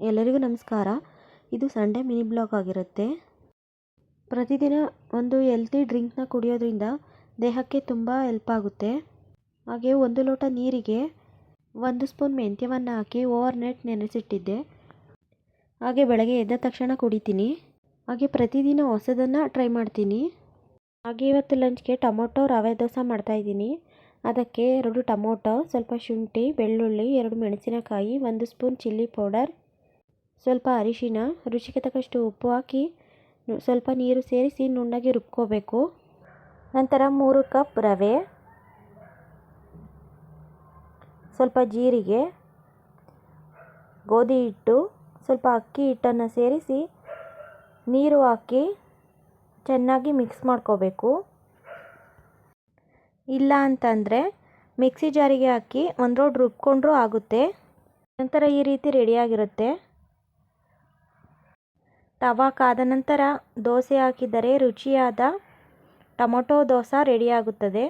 ಎಲ್ಲರಿಗೂ ನಮಸ್ಕಾರ. ಇದು ಸಂಡೇ ಮಿನಿ ಬ್ಲಾಗ್ ಆಗಿರುತ್ತೆ. ಪ್ರತಿದಿನ ಒಂದು ಹೆಲ್ತಿ ಡ್ರಿಂಕ್ನ ಕುಡಿಯೋದ್ರಿಂದ ದೇಹಕ್ಕೆ ತುಂಬ ಹೆಲ್ಪ್ ಆಗುತ್ತೆ. ಹಾಗೆ 1 ಲೋಟ ನೀರಿಗೆ 1 ಸ್ಪೂನ್ ಮೆಂತ್ಯವನ್ನು ಹಾಕಿ ಓವರ್ನೈಟ್ ನೆನೆಸಿಟ್ಟಿದ್ದೆ. ಹಾಗೆ ಬೆಳಗ್ಗೆ ಎದ್ದ ತಕ್ಷಣ ಕುಡಿತೀನಿ. ಹಾಗೆ ಪ್ರತಿದಿನ ಹೊಸದನ್ನು ಟ್ರೈ ಮಾಡ್ತೀನಿ. ಹಾಗೆ ಇವತ್ತು ಲಂಚ್ಗೆ ಟೊಮೊಟೊ ರವೆ ದೋಸೆ ಮಾಡ್ತಾಯಿದ್ದೀನಿ. ಅದಕ್ಕೆ 2 ಟೊಮೊಟೊ, ಸ್ವಲ್ಪ ಶುಂಠಿ, ಬೆಳ್ಳುಳ್ಳಿ, 2 ಮೆಣಸಿನಕಾಯಿ, 1 ಸ್ಪೂನ್ ಚಿಲ್ಲಿ ಪೌಡರ್, ಸ್ವಲ್ಪ ಅರಿಶಿನ, ರುಚಿಗೆ ತಕ್ಕಷ್ಟು ಉಪ್ಪು ಹಾಕಿ ಸ್ವಲ್ಪ ನೀರು ಸೇರಿಸಿ ನುಣ್ಣಗೆ ರುಬ್ಕೋಬೇಕು. ನಂತರ 3 ಕಪ್ ರವೆ, ಸ್ವಲ್ಪ ಜೀರಿಗೆ, ಗೋಧಿ ಹಿಟ್ಟು, ಸ್ವಲ್ಪ ಅಕ್ಕಿ ಹಿಟ್ಟನ್ನು ಸೇರಿಸಿ ನೀರು ಹಾಕಿ ಚೆನ್ನಾಗಿ ಮಿಕ್ಸ್ ಮಾಡ್ಕೋಬೇಕು. ಇಲ್ಲ ಅಂತಂದರೆ ಮಿಕ್ಸಿ ಜಾರಿಗೆ ಹಾಕಿ 1 ರೌಂಡ್ ರುಬ್ಕೊಂಡ್ರೂ ಆಗುತ್ತೆ. ನಂತರ ಈ ರೀತಿ ರೆಡಿಯಾಗಿರುತ್ತೆ. ತವಾ ಕಾದ ನಂತರ ದೋಸೆ ಹಾಕಿದರೆ ರುಚಿಯಾದ ಟೊಮೊಟೊ ದೋಸೆ ರೆಡಿಯಾಗುತ್ತದೆ.